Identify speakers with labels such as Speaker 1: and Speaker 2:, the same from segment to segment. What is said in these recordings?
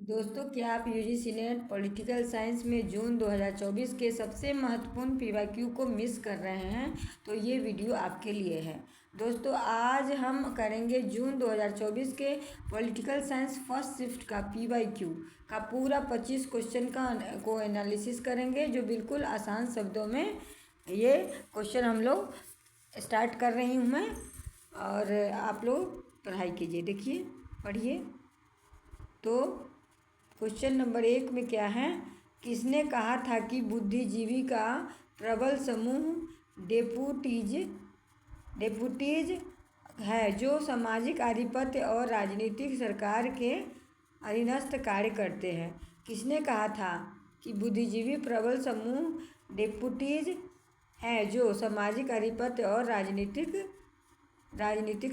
Speaker 1: दोस्तों, क्या आप यूजीसी नेट पॉलिटिकल साइंस में जून 2024 के सबसे महत्वपूर्ण पीवाईक्यू को मिस कर रहे हैं? तो ये वीडियो आपके लिए है। दोस्तों, आज हम करेंगे जून 2024 के पॉलिटिकल साइंस फर्स्ट शिफ्ट का पीवाईक्यू का पूरा 25 क्वेश्चन को एनालिसिस करेंगे, जो बिल्कुल आसान शब्दों में ये क्वेश्चन हम लोग स्टार्ट कर रही हूँ मैं, और आप लोग पढ़ाई कीजिए, देखिए, पढ़िए। तो क्वेश्चन नंबर 1 में क्या है? किसने कहा था कि बुद्धिजीवी का प्रबल समूह डेपुटीज है जो सामाजिक आधिपत्य और राजनीतिक सरकार के अधीनस्थ कार्य करते हैं? किसने कहा था कि बुद्धिजीवी प्रबल समूह डेपुटीज है जो सामाजिक आधिपत्य और राजनीतिक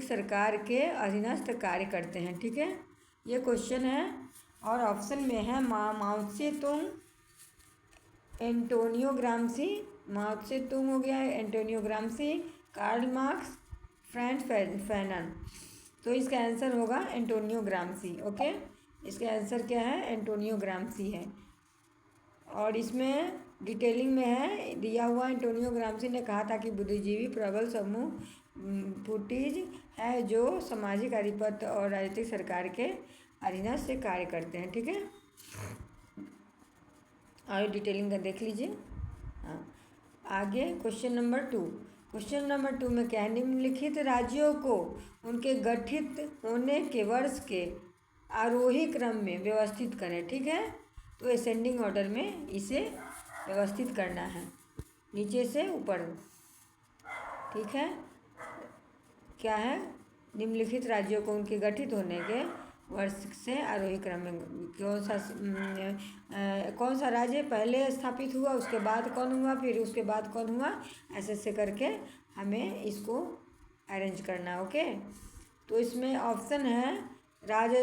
Speaker 1: सरकार के अधीनस्थ कार्य करते हैं? ठीक है, ये क्वेश्चन है। और ऑप्शन में है माओ त्से तुंग, एंटोनियो ग्राम्सी, माओ त्से तुंग हो गया है, Antonio Gramsci, Karl Marx, Frantz Fanon. तो इसका आंसर होगा एंटोनियो ग्राम्सी। ओके, इसका आंसर क्या है? एंटोनियो ग्राम्सी है। और इसमें डिटेलिंग में है दिया हुआ, एंटोनियो ग्राम्सी ने कहा था कि बुद्धिजीवी प्रबल समूह फुटीज है जो सामाजिक आधिपत्य और राजनीतिक सरकार के अधीनस्थ से कार्य करते हैं। ठीक है, और डिटेलिंग का देख लीजिए। हाँ, आगे क्वेश्चन नंबर 2। क्वेश्चन नंबर 2 में क्या है? निम्नलिखित राज्यों को उनके गठित होने के वर्ष के आरोही क्रम में व्यवस्थित करें। ठीक है, तो असेंडिंग ऑर्डर में इसे व्यवस्थित करना है, नीचे से ऊपर। ठीक है, क्या है? निम्नलिखित राज्यों को उनके गठित होने के वर्ष से आरोही क्रम में कौन सा राज्य पहले स्थापित हुआ, उसके बाद कौन हुआ, फिर उसके बाद कौन हुआ, ऐसे ऐसे करके हमें इसको अरेंज करना है। ओके, तो इसमें ऑप्शन है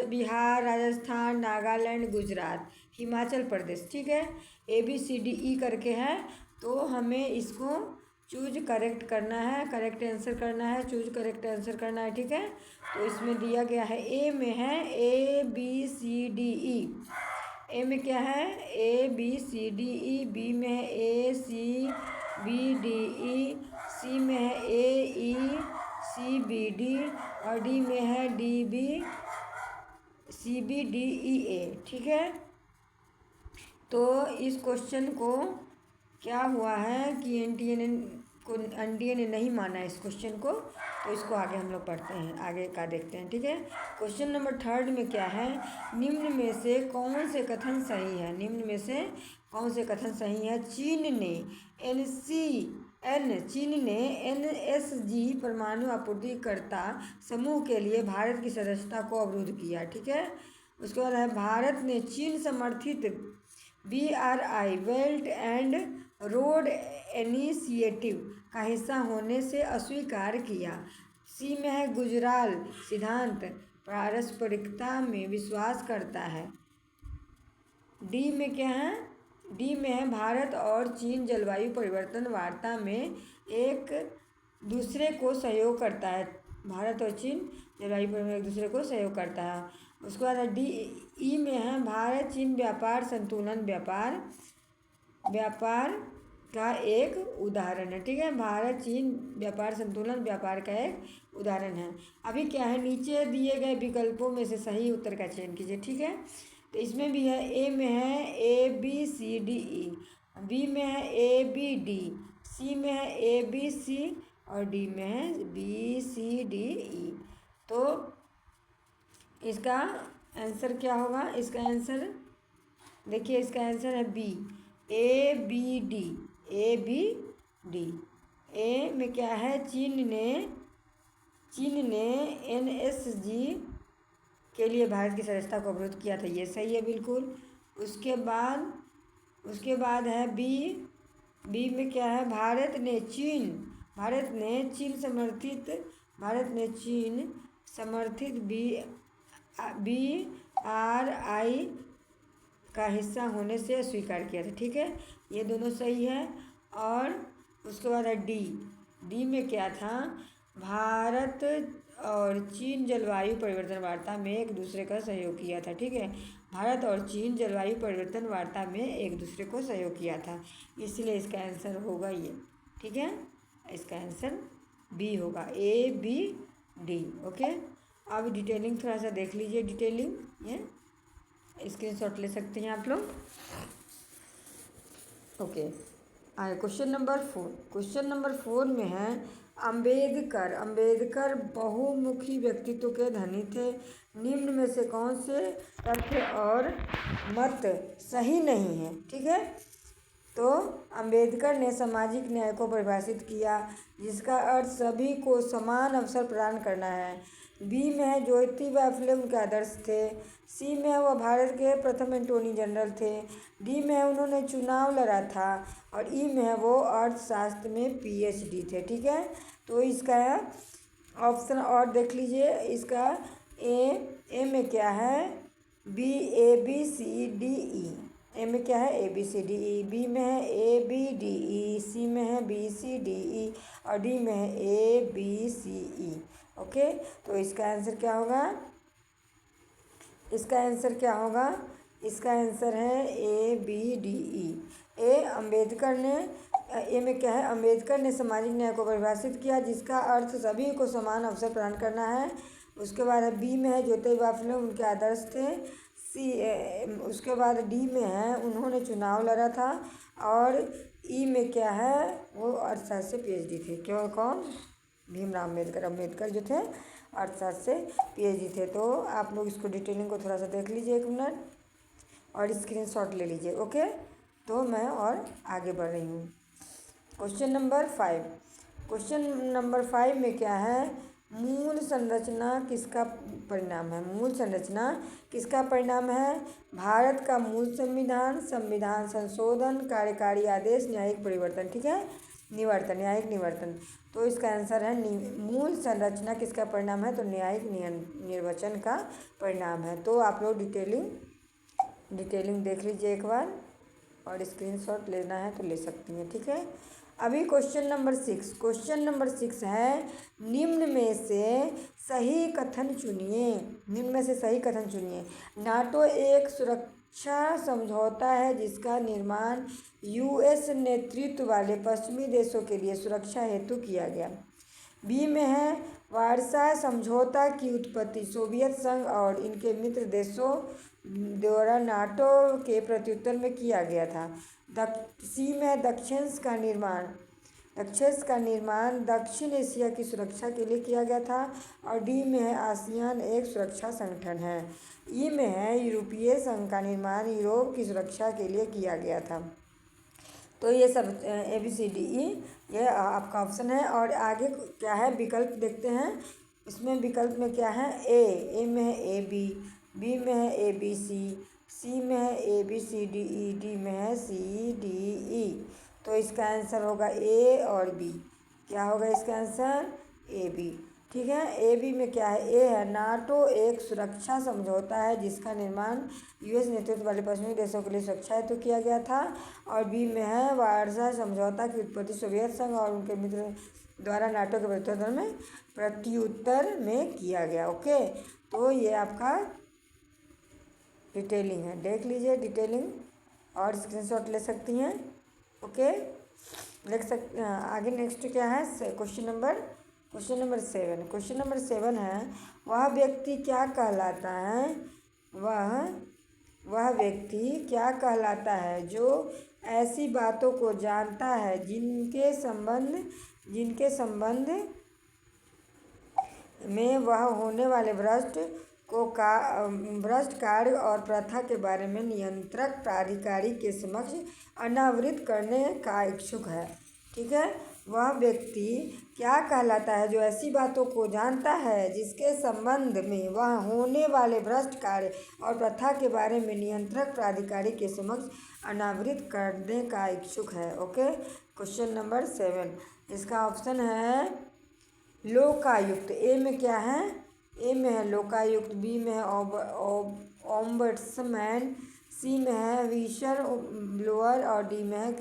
Speaker 1: बिहार, राजस्थान, नागालैंड, गुजरात, हिमाचल प्रदेश। ठीक है, ABCDE करके है, तो हमें इसको चूज करेक्ट करना है, करेक्ट आंसर करना है, चूज करेक्ट आंसर करना है। ठीक है, तो इसमें दिया गया है ए में है ABCDE। ए में क्या है? ABCDE। बी में है ACBDE। सी में है AECBD और डी में है DBCBDEA। ठीक है, तो इस क्वेश्चन को क्या हुआ है कि एनडीए ने नहीं माना इस क्वेश्चन को, तो इसको आगे हम लोग पढ़ते हैं, आगे का देखते हैं। ठीक है, क्वेश्चन नंबर 3 में क्या है? निम्न में से कौन से कथन सही है? निम्न में से कौन से कथन सही है? चीन ने NSG परमाणु आपूर्तिकर्ता समूह के लिए भारत की सदस्यता को अवरुद्ध किया। ठीक है, उसके बाद है भारत ने चीन समर्थित BRI belt and road initiative का हिस्सा होने से अस्वीकार किया। सी में है गुजराल सिद्धांत पारस्परिकता में विश्वास करता है। डी में क्या है? डी में है भारत और चीन जलवायु परिवर्तन वार्ता में एक दूसरे को सहयोग करता है। भारत और चीन जलवायु परिवर्तन एक दूसरे को सहयोग करता है। उसके बाद ई में है भारत चीन व्यापार संतुलन व्यापार का एक उदाहरण है। ठीक है, भारत चीन व्यापार संतुलन व्यापार का एक उदाहरण है। अभी क्या है? नीचे दिए गए विकल्पों में से सही उत्तर का चयन कीजिए। ठीक है, तो इसमें भी है ए में है ABCDE, बी में है ABD, सी में है ABC और डी में है BCDE। तो इसका आंसर क्या होगा? इसका आंसर देखिए, इसका आंसर है बी ABD। ए में क्या है? चीन ने NSG के लिए भारत की सदस्यता को अवरुद्ध किया था, ये सही है बिल्कुल। उसके बाद है बी में क्या है? भारत ने चीन समर्थित BRI का हिस्सा होने से स्वीकार किया था। ठीक है, ये दोनों सही है। और उसके बाद है डी में क्या था? भारत और चीन जलवायु परिवर्तन वार्ता में एक दूसरे का सहयोग किया था। ठीक है, भारत और चीन जलवायु परिवर्तन वार्ता में एक दूसरे को सहयोग किया था, इसलिए इसका आंसर होगा ये। ठीक है, इसका आंसर बी होगा, ए बी डी। ओके, अब डिटेलिंग थोड़ा सा देख लीजिए, डिटेलिंग ये स्क्रीनशॉट ले सकते हैं आप लोग। ओके, आगे क्वेश्चन नंबर 4। क्वेश्चन नंबर 4 में है अंबेडकर बहुमुखी व्यक्तित्व के धनी थे, निम्न में से कौन से तथ्य और मत सही नहीं है। ठीक है, तो अंबेडकर ने सामाजिक न्याय को परिभाषित किया, जिसका अर्थ सभी को समान अवसर प्रदान करना है। बी में है ज्योतिबा फुले उनके आदर्श थे। सी में है वह भारत के प्रथम अटॉर्नी जनरल थे। डी में है उन्होंने चुनाव लड़ा था। और ई में है वो अर्थशास्त्र में पीएचडी थे। ठीक है, तो इसका ऑप्शन और देख लीजिए, इसका ए में क्या है, B A B C D E. A में क्या है, A B C D E. B में है ए बी डी ई। सी में है बी सी डी ई। और डी में है A B C E. Okay, तो इसका आंसर क्या होगा, इसका आंसर क्या होगा, इसका आंसर है A B D E. Ambedkar ने, ए में क्या है, अंबेडकर ने सामाजिक न्याय को परिभाषित किया, जिसका अर्थ सभी को समान अवसर प्रदान करना है। उसके बाद है बी में है ज्योतिबा फुले उनके आदर्श थे। उसके बाद डी में है उन्होंने चुनाव लड़ा था। और ई में क्या है, वो अर्थशास्त्र से पीएचडी थे। क्यों, कौन, भीमराव अम्बेडकर जो थे अर्थशास्त्र से पीएचडी थे। तो आप लोग इसको डिटेलिंग को थोड़ा सा देख लीजिए 1 मिनट और स्क्रीनशॉट ले लीजिए। ओके, तो मैं और आगे बढ़ रही हूँ। Question number 5। क्वेश्चन नंबर 5 में क्या है, मूल संरचना किसका परिणाम है। मूल संरचना किसका परिणाम है, भारत का मूल संविधान, संविधान संशोधन, कार्यकारी आदेश, न्यायिक परिवर्तन। ठीक है, निवर्तन, न्यायिक निवर्तन। तो इसका आंसर है मूल संरचना किसका परिणाम है, तो न्यायिक निर्वाचन का परिणाम है। तो आप लोग डिटेलिंग देख लीजिए एक बार और स्क्रीनशॉट लेना है तो ले सकती हैं। ठीक है, अभी क्वेश्चन नंबर 6। क्वेश्चन नंबर 6 है, निम्न में से सही कथन चुनिए। निम्न में से सही कथन चुनिए। नाटो एक सुरक्षा समझौता है जिसका निर्माण यूएस नेतृत्व वाले पश्चिमी देशों के लिए सुरक्षा हेतु किया गया। बी में है वार्सा समझौता की उत्पत्ति सोवियत संघ और इनके मित्र देशों द्वारा नाटो के प्रत्युत्तर में किया गया था। सी में है दक्षिण का निर्माण दक्षिण एशिया की सुरक्षा के लिए किया गया था। और डी में है आसियान एक सुरक्षा संगठन है। ई में है यूरोपीय संघ का निर्माण यूरोप की सुरक्षा के लिए किया गया था। तो ये सब ए बी सी डी ई ये आपका ऑप्शन है। और आगे क्या है, विकल्प देखते हैं। इसमें विकल्प में क्या है, ए में है ए बी में है ए बी सी में है A B C D E, D में है सी डी ई। तो इसका आंसर होगा ए और बी। क्या होगा इसका आंसर, ए बी। ठीक है, ए बी में क्या है, ए है नाटो एक सुरक्षा समझौता है जिसका निर्माण यूएस नेतृत्व वाले पश्चिमी देशों के लिए सुरक्षा हेतु किया गया था। और बी में है वार्सा समझौता की उत्पत्ति सोवियत संघ और उनके मित्र द्वारा नाटो के प्रत्युत्तर में किया गया। ओके, तो ये आपका डिटेलिंग है, देख लीजिए डिटेलिंग और स्क्रीनशॉट ले सकती हैं। ओके, आगे नेक्स्ट क्या है, क्वेश्चन नंबर 7। क्वेश्चन नंबर 7 है, वह व्यक्ति क्या कहलाता है, वह व्यक्ति क्या कहलाता है जो ऐसी बातों को जानता है जिनके संबंध में वह होने वाले भ्रष्ट कार्य और प्रथा के बारे में नियंत्रक प्राधिकारी के समक्ष अनावृत करने का इच्छुक है। ठीक है, वह व्यक्ति क्या कहलाता है जो ऐसी बातों को जानता है जिसके संबंध में वह होने वाले भ्रष्ट कार्य और प्रथा के बारे में नियंत्रक प्राधिकारी के समक्ष अनावृत करने का इच्छुक है। ओके, क्वेश्चन नंबर 7 इसका ऑप्शन है लोकायुक्त। ए में क्या है, ए में है लोकायुक्त, बी में है ओम्बड्समैन, सी में है विशर ब्लोअर और डी में है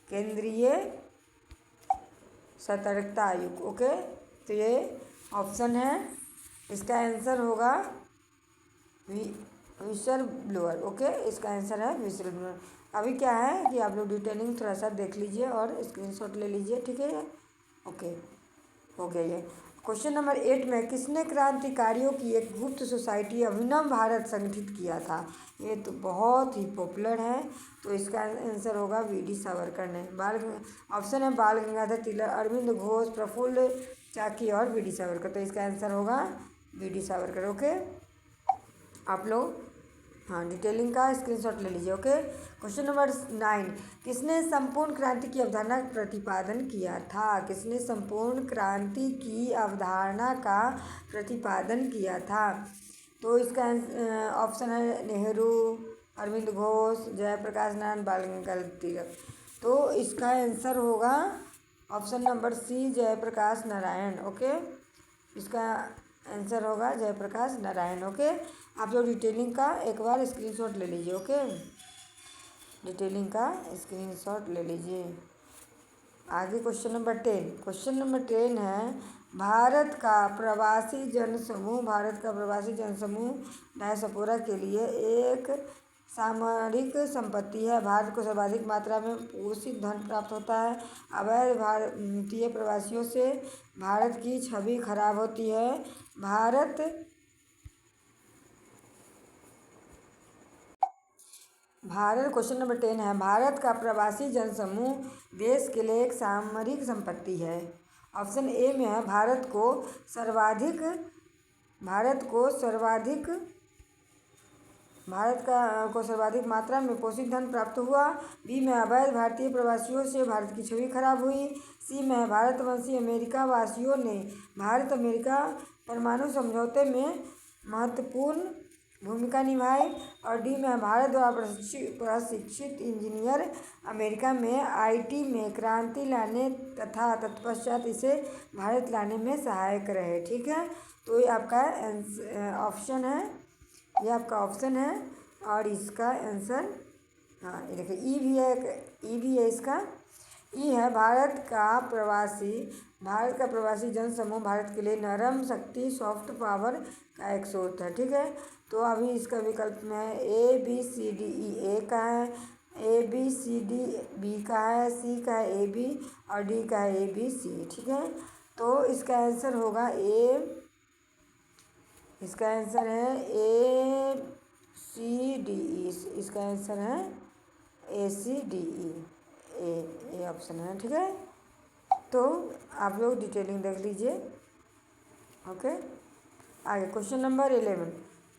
Speaker 1: केंद्रीय सतर्कता आयुक्त। ओके, तो ये ऑप्शन है, इसका आंसर होगा विसल ब्लोअर। ओके, इसका आंसर है विसल ब्लोअर। अभी क्या है कि आप लोग डिटेलिंग थोड़ा सा देख लीजिए और स्क्रीनशॉट ले लीजिए, ठीक है। ओके, हो गया ये। क्वेश्चन नंबर 8 में किसने क्रांतिकारियों की एक गुप्त सोसाइटी अभिनव भारत संगठित किया था? ये तो बहुत ही पॉपुलर है, तो इसका आंसर होगा वी.डी. सावरकर ने। ऑप्शन है बाल गंगाधर तिलक, अरविंद घोष, प्रफुल्ल चाकी और वी.डी. सावरकर। तो इसका आंसर होगा वी.डी. सावरकर। ओके, आप लोग हाँ डिटेलिंग का स्क्रीनशॉट ले लीजिए। ओके, क्वेश्चन नंबर 9 किसने संपूर्ण क्रांति की अवधारणा का प्रतिपादन किया था? किसने संपूर्ण क्रांति की अवधारणा का प्रतिपादन किया था? तो इसका ऑप्शन है नेहरू, अरविंद घोष, जयप्रकाश नारायण, बाल गंगाधर तिलक। तो इसका आंसर होगा option number C, Jayaprakash Narayan. Okay, इसका आंसर होगा जयप्रकाश नारायण। ओके, आप लोग डिटेलिंग का एक बार स्क्रीनशॉट ले लीजिए। ओके, डिटेलिंग का स्क्रीनशॉट ले लीजिए। आगे क्वेश्चन नंबर 10। क्वेश्चन नंबर 10 है भारत का प्रवासी जनसमूह डायस्पोरा के लिए एक सामरिक संपत्ति है। भारत को सर्वाधिक मात्रा में पोषित धन प्राप्त होता है। अवैध भारतीय प्रवासियों से भारत की छवि खराब होती है। क्वेश्चन नंबर 10 है भारत का प्रवासी जनसमूह देश के लिए एक सामरिक संपत्ति है। ऑप्शन ए में है भारत को सर्वाधिक मात्रा में पोषित धन प्राप्त हुआ। बी में अवैध भारतीय प्रवासियों से भारत की छवि खराब हुई। सी में भारतवंशी अमेरिका वासियों ने भारत अमेरिका परमाणु समझौते में महत्वपूर्ण भूमिका निभाई। और डी में भारत द्वारा प्रशिक्षित इंजीनियर अमेरिका में आईटी में क्रांति लाने तथा तत्पश्चात इसे भारत लाने में सहायक रहे। ठीक है, तो ये आपका ऑप्शन है, ये आपका ऑप्शन है। और इसका आंसर हाँ ये देखिए ई भी है इसका। ई है भारत का प्रवासी जनसमूह भारत के लिए नरम शक्ति सॉफ्ट पावर का एक स्रोत है। ठीक है, तो अभी इसका विकल्प में है A B C D E, A का है, A B C D B का है, सी का है ए बी और डी का है ए बी सी। ठीक है, तो इसका आंसर होगा इसका आंसर है ए सी डी ई। इसका आंसर है ए सी डी ई, ए ऑप्शन है। ठीक है, तो आप लोग डिटेलिंग देख लीजिए। ओके, आगे क्वेश्चन नंबर 11।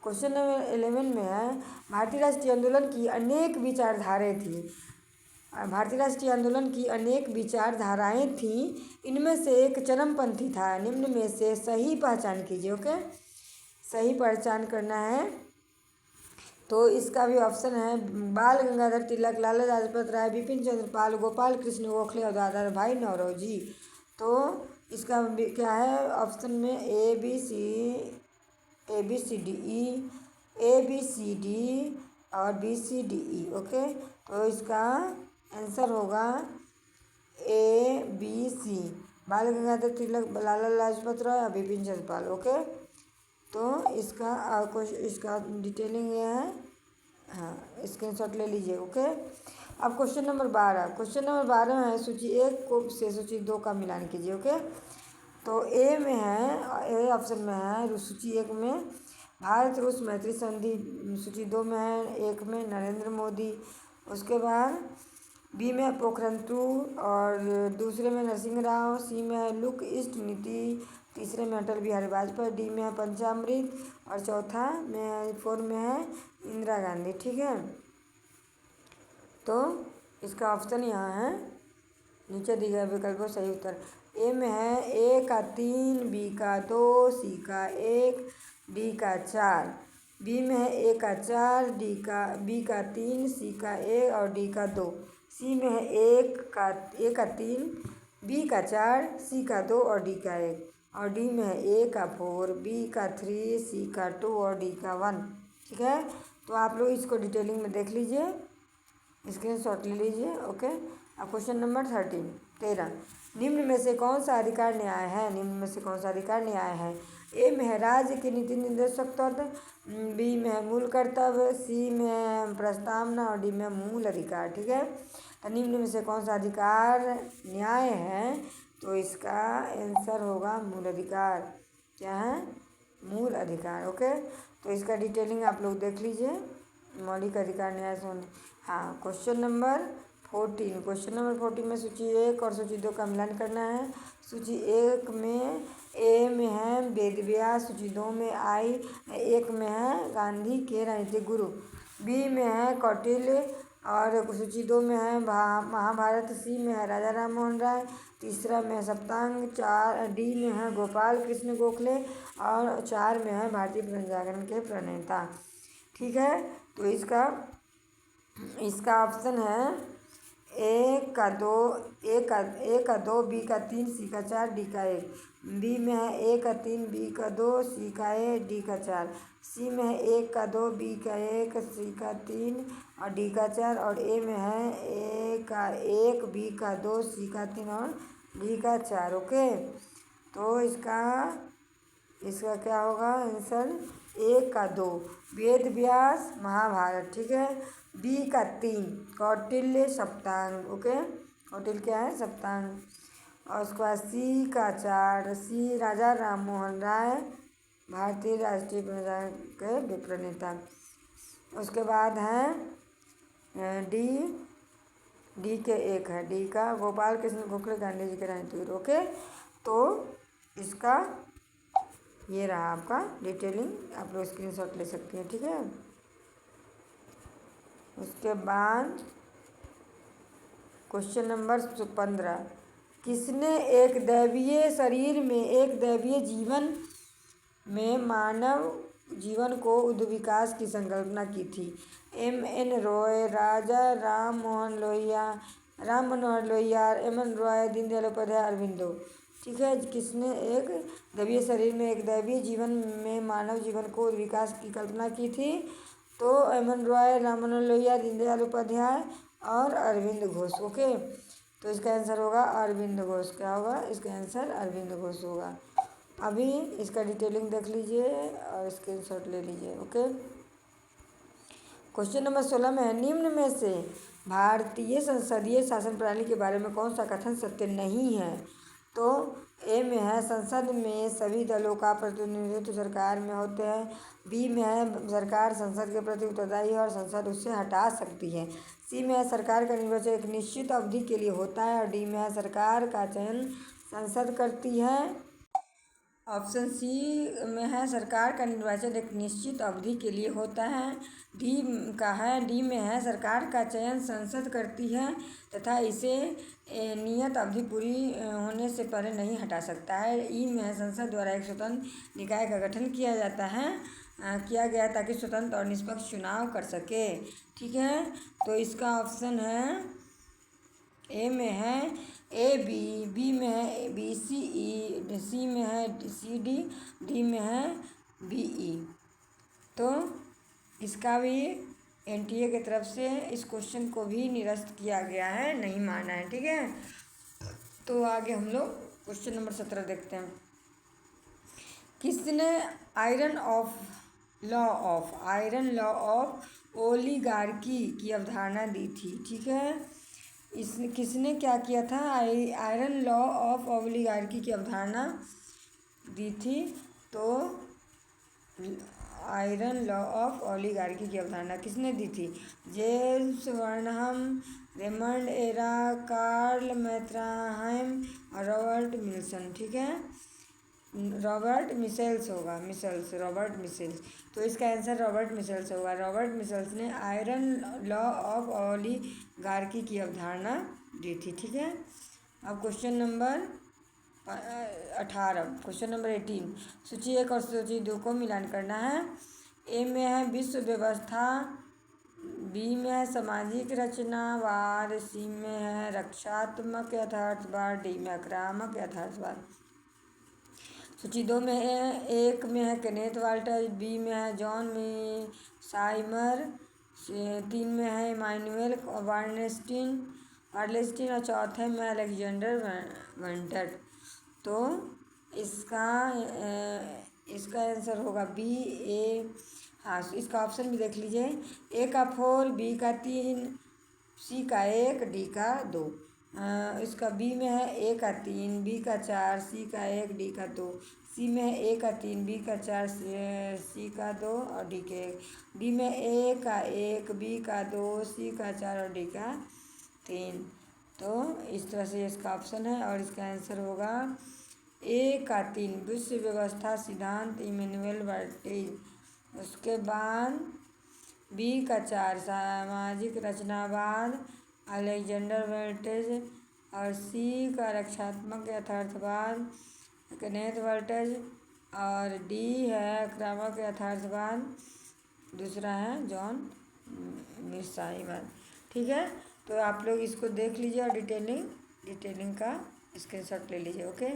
Speaker 1: क्वेश्चन नंबर 11 में है भारतीय राष्ट्रीय आंदोलन की अनेक विचारधाराएं थीं। इनमें से एक चरमपंथी था। निम्न में से सही पहचान कीजिए। ओके, सही पहचान करना है। तो इसका भी ऑप्शन है बाल गंगाधर तिलक, लाला लाजपत राय, बिपिन चंद्र पाल, गोपाल कृष्ण गोखले और दादा भाई नौरोजी। तो इसका क्या है ऑप्शन में A B C D E, A B C D और B C D E. Okay, तो इसका आंसर होगा ए बी सी, बाल गंगाधर तिलक, लाला लाजपत राय और बिपिन चंद्र पाल। ओके, तो इसका डिटेलिंग ये है, हाँ स्क्रीनशॉट ले लीजिए। ओके, अब क्वेश्चन नंबर 12 में है सूची 1 को से सूची 2 का मिलान कीजिए। ओके, तो ए ऑप्शन में है सूची 1 में भारत रूस मैत्री संधि, सूची 2 में है 1 में नरेंद्र मोदी, उसके बाद बी में पोखरण 2 और दूसरे में नरसिंह राव, सी में है लुक ईस्ट नीति, तीसरे में अटल बिहारी वाजपेयी, डी में है पंचामृत और चौथा में 4 में है इंदिरा गांधी। ठीक है, तो इसका ऑप्शन यहाँ है नीचे दिए गए विकल्पों सही उत्तर। ए में है ए का 3, बी का 2, सी का 1, डी का 4। बी में है ए का 4, बी का 3, सी का 1 और डी का 2। सी में है ए का 3, बी का 4, सी का 2 और डी का 1। और डी में है ए का 4, बी का 3, सी का 2 और डी का 1। ठीक है, तो आप लोग इसको डिटेलिंग में देख लीजिए, स्क्रीनशॉट ले लीजिए। ओके, अब क्वेश्चन नंबर 13। निम्न में से कौन सा अधिकार न्याय है? ए में है राज्य के नीति निर्देशक तत्व, बी में है मूल कर्तव्य, सी में है प्रस्तावना और डी में मूल अधिकार। ठीक है, तो निम्न में से कौन सा अधिकार न्याय है? तो इसका आंसर होगा मूल अधिकार। क्या है? मूल अधिकार। ओके, तो इसका डिटेलिंग आप लोग देख लीजिए। मौलिक अधिकार न्याय से। हाँ, क्वेश्चन नंबर 14 में सूची 1 और सूची 2 का मिलान करना है। सूची 1 में ए में है वेद व्यास, सूची 2 में आई 1 में है गांधी के राजनीतिक गुरु, बी में है कौटिल्य और सूची 2 में है महाभारत, सी में है राजा राम मोहन राय, तीसरा में है सप्तांग, 4 डी में है गोपाल कृष्ण गोखले और 4 में है भारतीय जनजागरण के प्रणेता। ठीक है, तो इसका ऑप्शन है ए का 2, बी का 3, सी का 4, डी का 1। बी में है ए का 3, बी का 2, सी का 1, डी का 4। सी में है ए का 2, बी का 1, सी का 3 और डी का 4। और ए में है ए का 1, बी का 2, सी का 3 और डी का 4। ओके, तो इसका क्या होगा आंसर? ए का 2 वेद व्यास महाभारत। ठीक है, बी का 3 कौटिल्य सप्तांग। ओके, कौटिल्य क्या है? सप्तांग। और उसके बाद सी का 4, सी राजा राम मोहन राय भारतीय राष्ट्रीय के प्रणेता। उसके बाद है डी के 1 है, डी का गोपाल कृष्ण गोखले गांधी जी के राजनीतिक। ओके, तो इसका ये रहा आपका डिटेलिंग, आप लोग स्क्रीनशॉट ले सकते हैं। ठीक है, उसके बाद क्वेश्चन नंबर 15, किसने एक दैवीय शरीर में एक दैवीय जीवन में मानव जीवन को उद्विकास की संकल्पना की थी? M.N. रॉय, राजा राम मनोहर लोहिया, M.N. रॉय, दीनदयाल उपाध्याय, अरविंदो। ठीक है, किसने एक दैवीय शरीर में एक दैवीय जीवन में मानव जीवन को विकास की कल्पना की थी? तो M.N. रॉय, राम मनोहर लोहिया, दीनदयाल उपाध्याय और अरविंद घोष। ओके, तो इसका आंसर होगा अरविंद घोष। क्या होगा? इसका आंसर अरविंद घोष होगा। अभी इसका डिटेलिंग देख लीजिए और स्क्रीनशॉट ले लीजिए। ओके, क्वेश्चन नंबर 16 में है, निम्न में से भारतीय संसदीय शासन प्रणाली के बारे में कौन सा कथन सत्य नहीं है? तो ए में है संसद में सभी दलों का प्रतिनिधित्व सरकार में होते हैं, बी में है सरकार संसद के प्रति उत्तरदायी है और संसद उससे हटा सकती है, सी में है सरकार का निर्वाचन एक निश्चित अवधि के लिए होता है और डी में है सरकार का चयन संसद करती है। ऑप्शन सी में है सरकार का निर्वाचन एक निश्चित अवधि के लिए होता है, डी में है सरकार का चयन संसद करती है तथा इसे नियत अवधि पूरी होने से पहले नहीं हटा सकता है। ई में है संसद द्वारा एक स्वतंत्र निकाय का गठन किया गया ताकि स्वतंत्र और निष्पक्ष चुनाव कर सके। ठीक है, तो इसका ऑप्शन है ए में है ए बी में है बी सी ई, सी में है सी डी में है बी ई। तो इसका भी NTA की तरफ से इस क्वेश्चन को भी निरस्त किया गया है, नहीं माना है। ठीक है, तो आगे हम लोग क्वेश्चन नंबर 17 देखते हैं। किसने आयरन लॉ ऑफ ओलिगार्की की अवधारणा दी थी? ठीक है, किसने क्या किया था? आयरन लॉ ऑफ ओलिगार्की की अवधारणा दी थी। तो आयरन लॉ ऑफ ओलिगार्की की अवधारणा किसने दी थी? जेम्स वर्नहम, रेमंड एरा, कार्ल मैथ्राहाइम और रॉबर्ट मिल्सन। ठीक है, रॉबर्ट मिसेल्स होगा, रॉबर्ट मिसेल्स। तो इसका आंसर रॉबर्ट मिसेल्स होगा। रॉबर्ट मिसेल्स ने आयरन लॉ ऑफ ओलिगार्की की अवधारणा दी थी। ठीक है, अब क्वेश्चन नंबर 18 सूची 1 और सूची 2 को मिलान करना है। ए में है विश्व व्यवस्था, बी में है सामाजिक रचनावाद, सी में है रक्षात्मक यथार्थवाद, डी में आक्रामक यथार्थवाद। सूची 2 में है 1 में है केनेथ वाल्टर, बी में है जॉन साइमर, 3 में है इमानुएल वार्लेस्टीन और चौथे में अलेक्जेंडर वंटट। तो इसका इसका आंसर होगा बी ए। हाँ, इसका ऑप्शन भी देख लीजिए। ए का 4, बी का 3, सी का 1, डी का 2। इसका बी में है ए का 3, बी का 4, सी का 1, डी का 2। सी में है ए का 3, बी का 4, सी का 2 और डी के 1। डी में ए का 1, बी का 2, सी का 4 और डी का 3। तो इस तरह से इसका ऑप्शन है और इसका आंसर होगा ए का 3, विश्व व्यवस्था सिद्धांत इमैनुअल वाल्टेज। उसके बाद बी का 4, सामाजिक रचनावाद अलेक्जेंडर वाल्टेज। और सी का रक्षात्मक यथार्थवाद केनेथ वाल्टेज। और डी है आक्रामक यथार्थवाद, दूसरा है जॉन मिसाइवाद। ठीक है, तो आप लोग इसको देख लीजिए और डिटेलिंग का स्क्रीनशॉट ले लीजिए। ओके,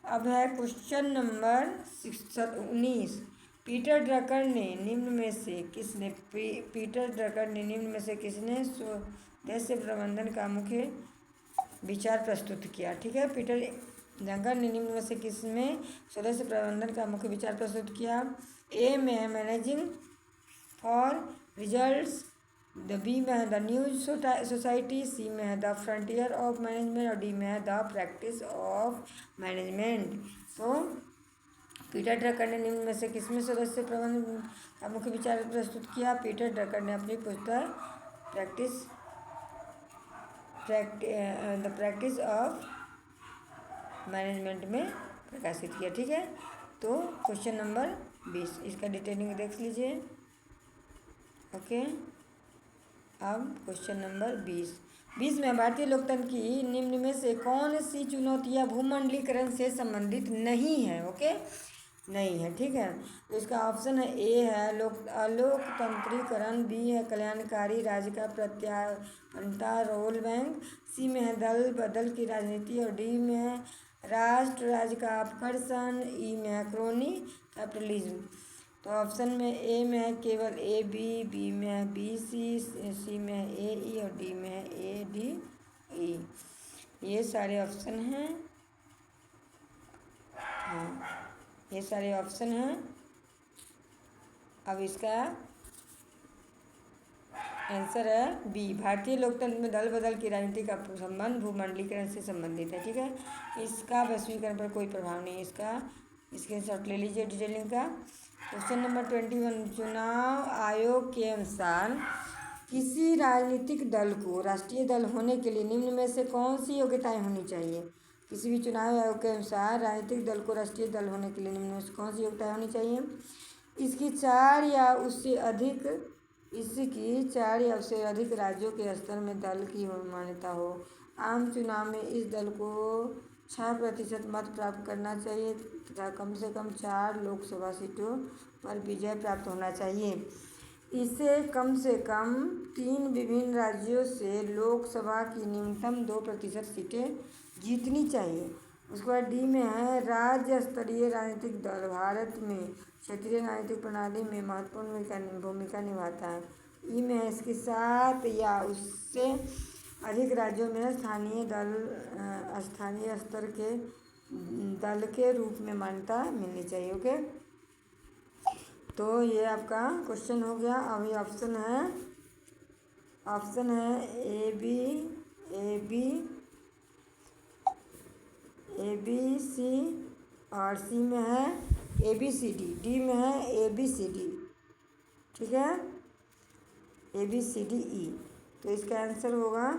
Speaker 1: अब है क्वेश्चन नंबर 19। पीटर ड्रकर ने निम्न में से किसने स्वदेशी प्रबंधन का मुख्य विचार प्रस्तुत किया? ठीक है, पीटर ड्रकर ने निम्न में से किसमें स्वदेशी प्रबंधन का मुख्य विचार प्रस्तुत किया? ए में है मैनेजिंग फॉर रिजल्ट्स, बी में है द न्यूज सोसाइटी, सी में है द फ्रंटियर ऑफ मैनेजमेंट और डी में है द प्रैक्टिस ऑफ मैनेजमेंट। तो पीटर ड्रकर ने निम्न में से किसमें सदस्य प्रबंधन का मुख्य विचार प्रस्तुत किया? पीटर ड्रकर ने अपनी पुस्तक द प्रैक्टिस ऑफ मैनेजमेंट में प्रकाशित किया। ठीक है, तो क्वेश्चन नंबर 20 इसका डिटेलिंग देख लीजिए। ओके, अब क्वेश्चन नंबर 20 में भारतीय लोकतंत्र की निम्न में से कौन सी चुनौतियाँ भूमंडलीकरण से संबंधित नहीं है? ओके, नहीं है। ठीक है, तो इसका ऑप्शन है ए है अलोकतंत्रीकरण, बी है कल्याणकारी राज्य का प्रत्यापनता रोल बैंक, सी में है दल बदल की राजनीति और डी में है राष्ट्र राज्य का अपकर्षण, ई में है क्रोनी कैपिटलिज्म। तो ऑप्शन में ए में है केवल ए बी, बी में है बी सी, सी में है ए ई और डी में है ए डी ई। ये सारे ऑप्शन हैं। हाँ, ये सारे ऑप्शन हैं। अब इसका आंसर है बी। भारतीय लोकतंत्र में दल बदल की राजनीति का संबंध भूमंडलीकरण से संबंधित है। ठीक है, इसका वैश्वीकरण पर कोई प्रभाव नहीं है। इसका स्क्रीनशॉट ले लीजिए डिटेलिंग का। क्वेश्चन नंबर 21, चुनाव आयोग के अनुसार किसी राजनीतिक दल को राष्ट्रीय दल होने के लिए निम्न में से कौन सी योग्यताएं होनी चाहिए? किसी भी चुनाव आयोग के अनुसार राजनीतिक दल को राष्ट्रीय दल होने के लिए निम्न में से कौन सी योग्यताएं होनी चाहिए? इसकी 4 या उससे अधिक राज्यों के स्तर में दल की मान्यता हो। आम चुनाव में इस दल को 6% मत प्राप्त करना चाहिए तथा कम से कम 4 लोकसभा सीटों पर विजय प्राप्त होना चाहिए। इसे कम से कम 3 विभिन्न राज्यों से लोकसभा की न्यूनतम 2% सीटें जीतनी चाहिए। उसके बाद डी में है राज्य स्तरीय राजनीतिक दल भारत में क्षेत्रीय राजनीतिक प्रणाली में महत्वपूर्ण भूमिका निभाता है। ई में है इसके 7 या उससे अधिक राज्यों में स्थानीय स्तर के दल के रूप में मान्यता मिलनी चाहिए। ओके, तो ये आपका क्वेश्चन हो गया। अब ये ऑप्शन है ए बी सी और सी में है A B C D, D में है ए बी सी डी। ठीक है, ए बी सी डी ई। तो इसका आंसर होगा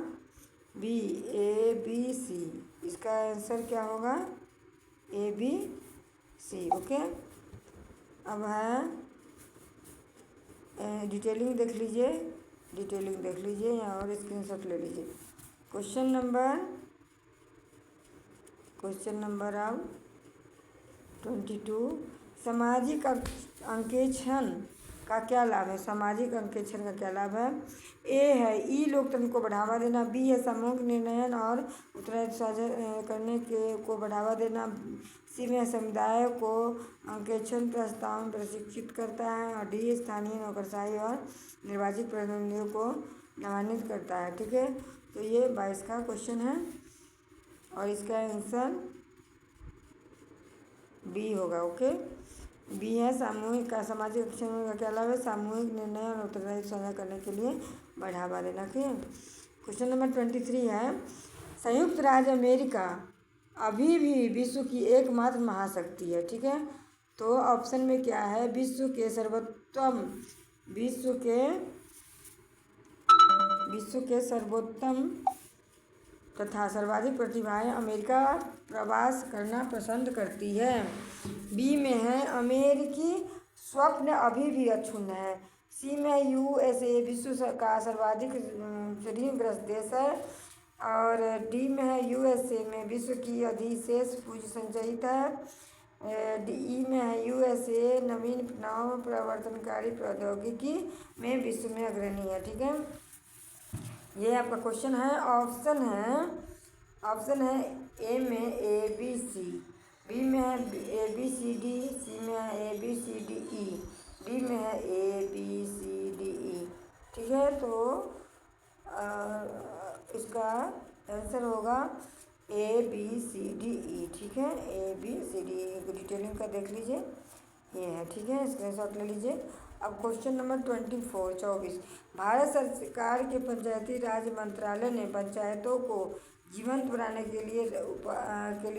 Speaker 1: बी ए बी सी। इसका आंसर क्या होगा? ए बी सी। ओके, अब है डिटेलिंग देख लीजिए और स्क्रीनशॉट ले लीजिए। क्वेश्चन नंबर अब 22, सामाजिक अंकेक्षण का क्या लाभ है? सामाजिक अंकेक्षण का क्या लाभ है? ए है ई लोकतंत्र को बढ़ावा देना, बी है सामूहिक निर्णय और उत्तरदायित्व साझा करने को बढ़ावा देना, सी में समुदाय को अंकेक्षण प्रस्ताव में प्रशिक्षित करता है और डी स्थानीय नौकरशाही और निर्वाचित प्रतिनिधियों को लाभान्वित करता है। ठीक है, तो ये 22 का क्वेश्चन है और इसका आंसर बी होगा। ओके। बी है सामूहिक का सामाजिक अक्षर का क्या लाभ है? सामूहिक निर्णय और उत्तरदायित्व साझा करने के लिए बढ़ावा देना। ठीक है। क्वेश्चन नंबर 23 है, संयुक्त राज्य अमेरिका अभी भी विश्व की एकमात्र महाशक्ति है। ठीक है। तो ऑप्शन में क्या है? विश्व के सर्वोत्तम तथा सर्वाधिक प्रतिभाएं अमेरिका प्रवास करना पसंद करती है। बी में है अमेरिकी स्वप्न अभी भी अक्षुण्ण है। सी में यूएसए विश्व का सर्वाधिक ऋणग्रस्त देश है। और डी में है यूएसए में विश्व की अधिशेष पूंजी संचयित है। डी में है यूएसए नवीन नव प्रवर्तनकारी प्रौद्योगिकी में विश्व में अग्रणी है। ठीक है। ये आपका क्वेश्चन है। ऑप्शन है ए में ए बी सी, बी में है A B C D, C में है A B C D E, D में है A B C D E. ठीक है। तो इसका आंसर होगा ए बी सी डी ई। ठीक है। A B C D E detailing का देख लीजिए, ये है। ठीक है। स्क्रीनशॉट ले लीजिए। अब क्वेश्चन नंबर 24 भारत सरकार के पंचायती राज मंत्रालय ने पंचायतों को जीवंत बनाने के लिए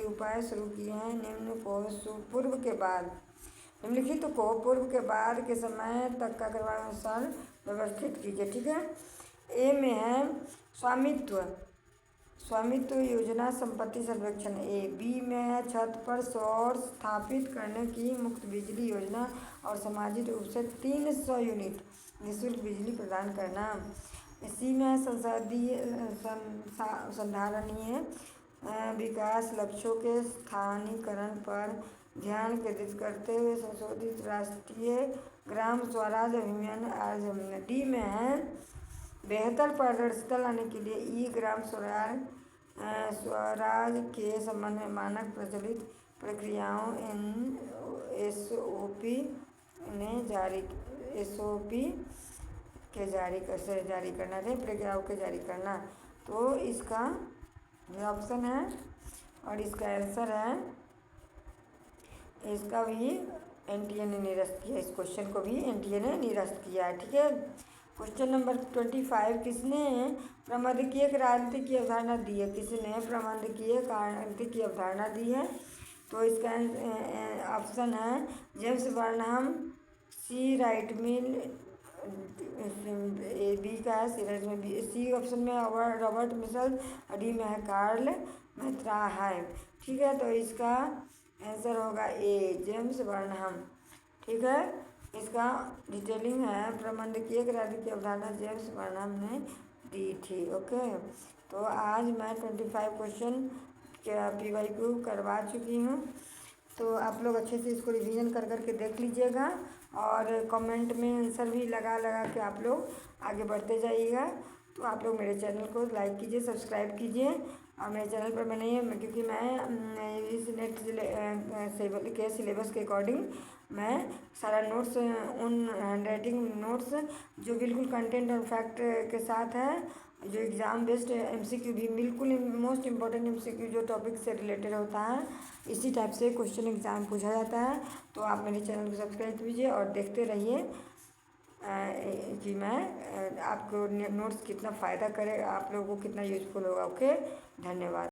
Speaker 1: उपाय शुरू किए हैं। निम्नलिखित को पूर्व के बाद के समय तक का क्रमानुसार व्यवस्थित कीजिए। ठीक है। ए में है स्वामित्व योजना संपत्ति सर्वेक्षण ए। बी में है छत पर सौर स्थापित करने की मुफ्त बिजली योजना और सामाजिक रूप से 300 यूनिट निःशुल्क बिजली प्रदान करना। सी में है संधारणीय विकास लक्ष्यों के स्थानीकरण पर ध्यान केंद्रित करते हुए संशोधित राष्ट्रीय ग्राम स्वराज अभियान आज। डी में है बेहतर पारदर्शिता लाने के लिए ई ग्राम स्वराज के संबंध में मानक प्रचलित प्रक्रियाओं एसओपी के जारी करना है, प्रक्रियाओं के जारी करना। तो इसका ऑप्शन है और इसका आंसर है, इसका भी एनटीए ने निरस्त किया, इस क्वेश्चन को भी एनटीए ने निरस्त किया है। ठीक है। क्वेश्चन नंबर 25 किसने प्रबंधकीय क्रांति की अवधारणा दी है? किसने प्रबंधकीय क्रांति की अवधारणा दी है? तो इसका ऑप्शन है James Burnham, C Wright Mill, A B का है C Wright Mill, C option में रॉबर्ट मिशल, डी में है कार्ल मैथ्रा है। ठीक है। तो इसका आंसर होगा ए जेम्स बर्नहम। ठीक है। इसका डिटेलिंग है प्रबंधकीय क्रांति की अवधारणा जेम्स बर्नहम ने दी थी। ओके। तो आज मैं 25 क्वेश्चन क्या PYQ करवा चुकी हूँ। तो आप लोग अच्छे से इसको रिवीजन कर के देख लीजिएगा और कमेंट में आंसर भी लगा के आप लोग आगे बढ़ते जाइएगा। तो आप लोग मेरे चैनल को लाइक कीजिए, सब्सक्राइब कीजिए। और मेरे चैनल पर मैंने क्योंकि मैं इस नेट के सिलेबस के अकॉर्डिंग मैं सारा नोट्स उन हैंडराइटिंग नोट्स जो बिल्कुल कंटेंट और फैक्ट के साथ है, जो एग्ज़ाम बेस्ड MCQ भी बिल्कुल मोस्ट इम्पॉर्टेंट MCQ जो टॉपिक से रिलेटेड होता है, इसी टाइप से क्वेश्चन एग्ज़ाम पूछा जाता है। तो आप मेरे चैनल को सब्सक्राइब कीजिए और देखते रहिए कि मैं आपको नोट्स कितना फ़ायदा करे, आप लोगों को कितना यूज़फुल होगा। ओके। धन्यवाद।